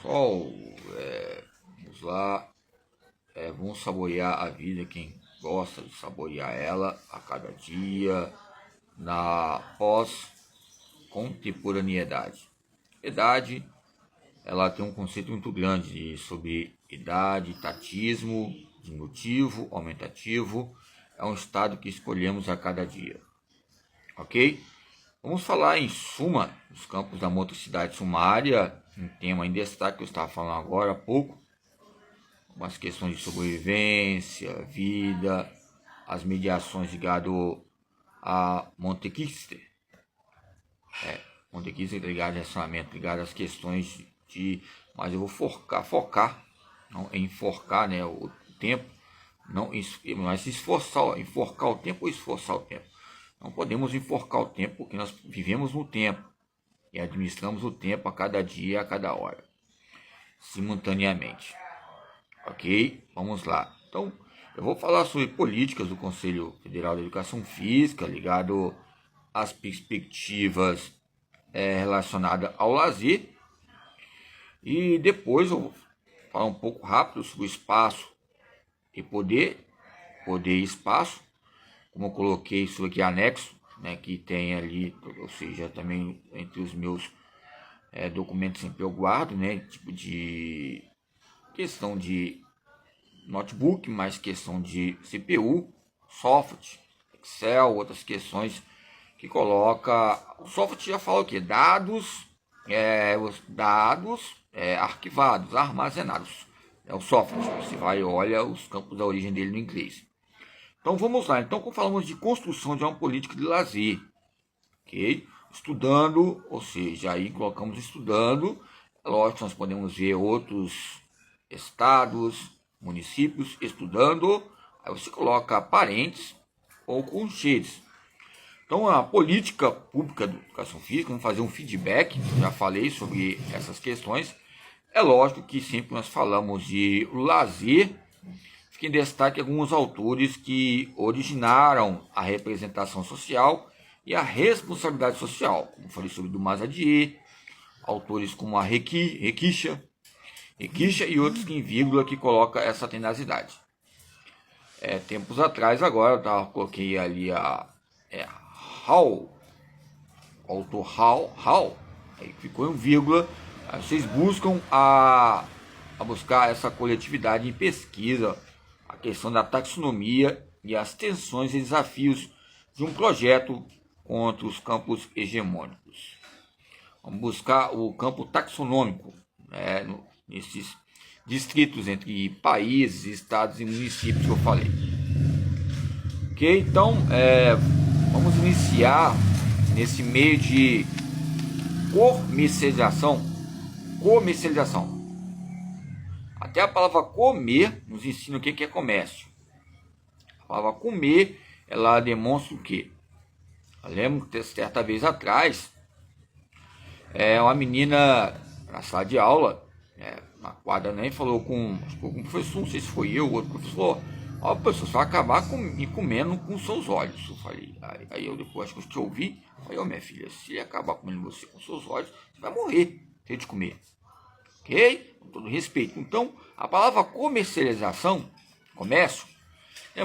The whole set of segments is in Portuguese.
pessoal, vamos lá, vamos saborear a vida, quem gosta de saborear ela a cada dia, na pós-contemporaneidade. Idade, ela tem um conceito muito grande sobre idade, tatismo, diminutivo, aumentativo, é um estado que escolhemos a cada dia, ok? Vamos falar em suma, os campos da motricidade sumária, um tema em destaque que eu estava falando agora há pouco, umas questões de sobrevivência, vida, as mediações ligado a Montequister. Montequister ligado a relacionamento, ligado às questões mas eu vou focar, não enforcar, né, o tempo, não, mas esforçar, enforcar o tempo ou esforçar o tempo. Não podemos enforcar o tempo porque nós vivemos no tempo e administramos o tempo a cada dia, a cada hora, simultaneamente. Ok? Vamos lá. Então, eu vou falar sobre políticas do Conselho Federal de Educação Física, ligado às perspectivas relacionadas ao lazer. E depois eu vou falar um pouco rápido sobre o espaço e poder e espaço, como eu coloquei isso aqui anexo, né, que tem ali, ou seja, também entre os meus documentos sempre eu guardo, né, tipo de questão de notebook, mais questão de CPU, software, Excel, outras questões que coloca, o software já fala o que? Dados, os dados arquivados, armazenados, é o software, você vai e olha os campos da origem dele no inglês. Então vamos lá, então quando falamos de construção de uma política de lazer, ok? Estudando, ou seja, aí colocamos estudando, lógico, nós podemos ver outros estados, municípios estudando, aí você coloca parentes ou conchedes. Então a política pública de educação física, vamos fazer um feedback, já falei sobre essas questões. É lógico que sempre nós falamos de lazer, fica em destaque alguns autores que originaram a representação social e a responsabilidade social, como falei sobre Dumas Adier, autores como a Requicha e outros que em vírgula que coloca essa tenacidade. Tempos atrás, agora eu coloquei ali a Hall, o autor Hall, aí ficou em vírgula. Vocês buscam a buscar essa coletividade em pesquisa, a questão da taxonomia e as tensões e desafios de um projeto contra os campos hegemônicos. Vamos buscar o campo taxonômico, né, nesses distritos entre países, estados e municípios que eu falei. Ok, então vamos iniciar nesse meio de comercialização. Até a palavra comer nos ensina o que é comércio. A palavra comer, ela demonstra o quê? Eu lembro que certa vez atrás, uma menina na sala de aula, na quadra, né, falou com o professor, não sei se foi eu ou outro professor, ó, professor, você vai acabar comendo com seus olhos. Eu falei, aí eu depois que eu ouvi, falei, minha filha, se ele acabar comendo você com seus olhos, você vai morrer sem de comer. Ok? Com todo respeito. Então, a palavra comercialização, comércio,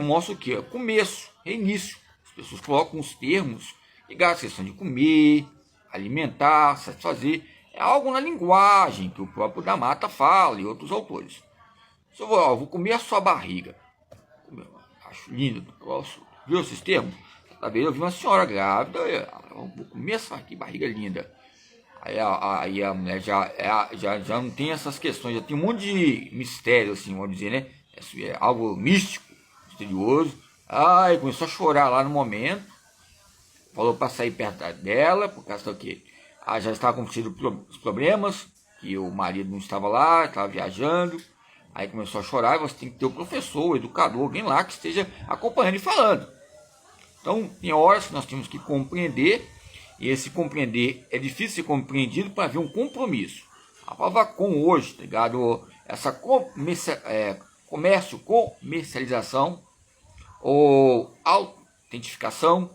mostra o que? Começo, reinício. As pessoas colocam os termos ligados à questão de comer, alimentar, satisfazer. É algo na linguagem que o próprio da Mata fala e outros autores. Se eu vou comer a sua barriga. Acho lindo. Viu esses termos? Cada vez eu vi uma senhora grávida, vou comer essa aqui, barriga linda. Aí a mulher já não tem essas questões, já tem um monte de mistério, assim, vamos dizer, né? É algo místico, misterioso. Aí começou a chorar lá no momento. Falou para sair perto dela, por causa do quê? Já estava acontecendo os problemas, que o marido não estava lá, estava viajando. Aí começou a chorar e você tem que ter o professor, o educador, alguém lá que esteja acompanhando e falando. Então, tem horas que nós temos que compreender, e esse compreender é difícil ser compreendido para haver um compromisso. A palavra com hoje, tá ligado? Essa comércio, comercialização, ou autentificação,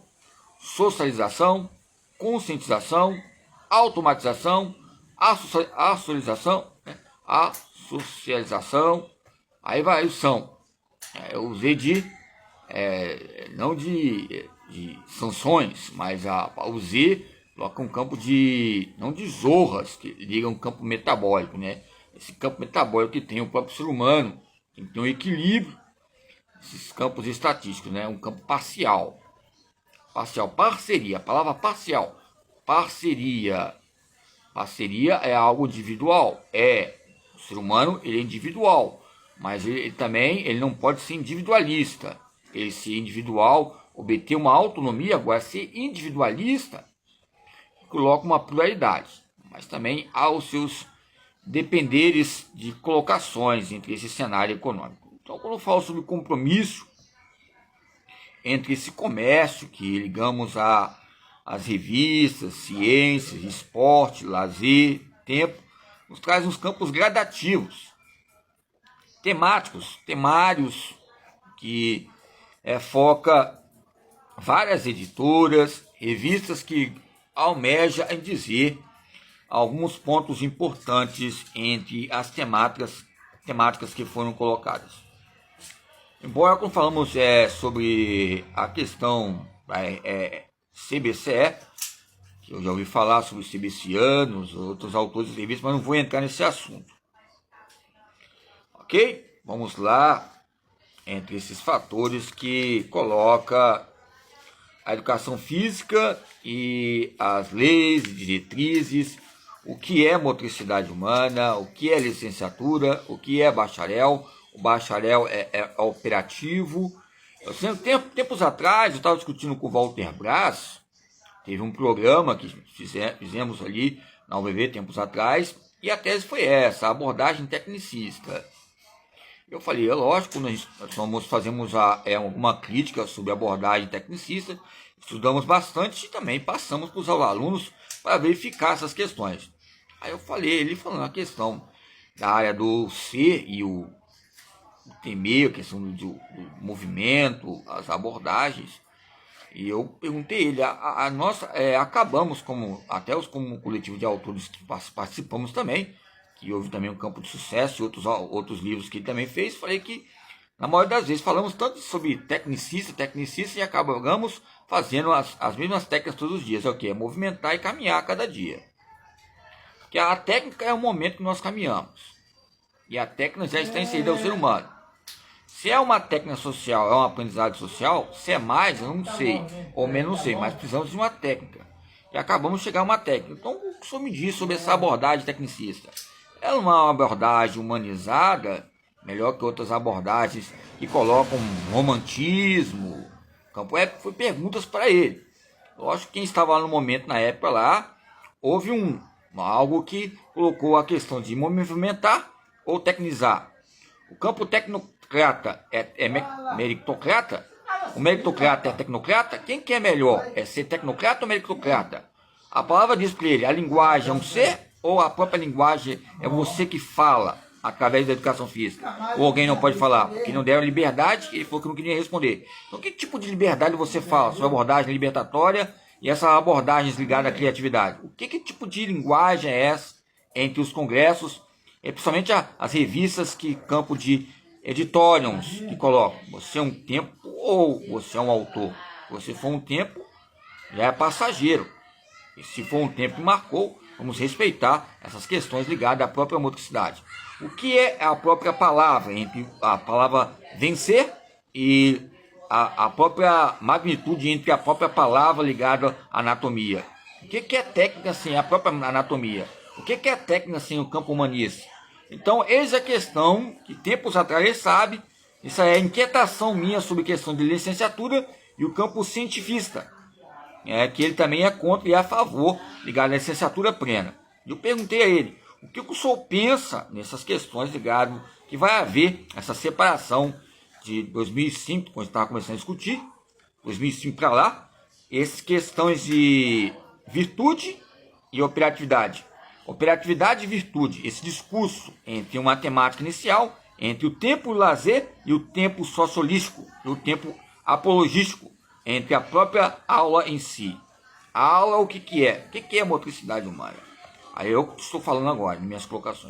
socialização, conscientização, automatização, associação, a socialização, aí vai o são. Eu usei não de sanções, mas o Z coloca um campo não de zorras, que liga um campo metabólico, né? Esse campo metabólico que tem o próprio ser humano, tem que ter um equilíbrio, esses campos estatísticos, né? Um campo parcial. Parcial, parceria, a palavra parcial, parceria. Parceria é algo individual, o ser humano ele é individual, mas ele também ele não pode ser individualista. Ele ser individual, obter uma autonomia, agora ser individualista, coloca uma pluralidade, mas também há os seus dependeres de colocações entre esse cenário econômico. Então, quando eu falo sobre compromisso entre esse comércio que ligamos as revistas, ciências, esporte, lazer, tempo, nos traz uns campos gradativos, temáticos, temários, que foca várias editoras, revistas que almeja em dizer alguns pontos importantes entre as temáticas que foram colocadas. Embora quando falamos sobre a questão CBCE, que eu já ouvi falar sobre os CBCianos, outros autores de revistas, mas não vou entrar nesse assunto. Ok? Vamos lá, entre esses fatores que coloca a educação física e as leis e diretrizes, o que é motricidade humana, o que é licenciatura, o que é bacharel. O bacharel é operativo. Tempos atrás, eu estava discutindo com o Walter Braz, teve um programa que fizemos ali na UVV tempos atrás, e a tese foi essa, a abordagem tecnicista. Eu falei, é lógico, nós fazemos alguma crítica sobre a abordagem tecnicista, estudamos bastante e também passamos para os alunos para verificar essas questões. Aí eu falei, ele falando a questão da área do ser e o temer, a questão do movimento, as abordagens, e eu perguntei ele, nós acabamos, como coletivo de autores que participamos também, que houve também um campo de sucesso e outros livros que ele também fez, falei que na maioria das vezes falamos tanto sobre tecnicista e acabamos fazendo as mesmas técnicas todos os dias, é o que? É movimentar e caminhar cada dia. Porque a técnica é o momento que nós caminhamos, e a técnica já está inserida ao ser humano. Se é uma técnica social, é uma aprendizagem social, se é mais, eu não sei, ou menos não sei, mas precisamos de uma técnica. E acabamos de chegar a uma técnica. Então, o que o senhor me diz sobre essa abordagem tecnicista? Ela é uma abordagem humanizada, melhor que outras abordagens que colocam romantismo. Foi perguntas para ele. Lógico que quem estava lá no momento, na época lá, houve algo que colocou a questão de movimentar ou tecnizar. O campo tecnocrata é meritocrata? O meritocrata é tecnocrata? Quem que é melhor? É ser tecnocrata ou meritocrata? A palavra diz para ele, a linguagem é um ser ou a própria linguagem é você que fala através da educação física? Ou alguém não pode falar? Porque não deram liberdade, ele falou que não queria responder. Então que tipo de liberdade você fala? Sua abordagem libertatória e essas abordagens ligadas à criatividade? Que tipo de linguagem é essa entre os congressos, e principalmente as revistas que campo de editorials que colocam? Você é um tempo ou você é um autor? Se você for um tempo, já é passageiro. E se for um tempo que marcou, vamos respeitar essas questões ligadas à própria motricidade. O que é a própria palavra, entre a palavra vencer e a própria magnitude entre a própria palavra ligada à anatomia? O que é técnica sem a própria anatomia? O que é técnica sem o campo humanista? Então, eis a questão que tempos atrás ele sabe, isso é a inquietação minha sobre questão de licenciatura e o campo cientifista, que ele também é contra e é a favor, ligado à licenciatura plena. Eu perguntei a ele, o que o senhor pensa nessas questões ligadas, que vai haver essa separação de 2005, quando estava começando a discutir, 2005 para lá, essas questões de virtude e operatividade. Operatividade e virtude, esse discurso entre uma temática inicial, entre o tempo lazer e o tempo sociolístico, e o tempo apologístico, entre a própria aula em si. A aula, o que é? O que é motricidade humana? Aí eu estou falando agora, em minhas colocações.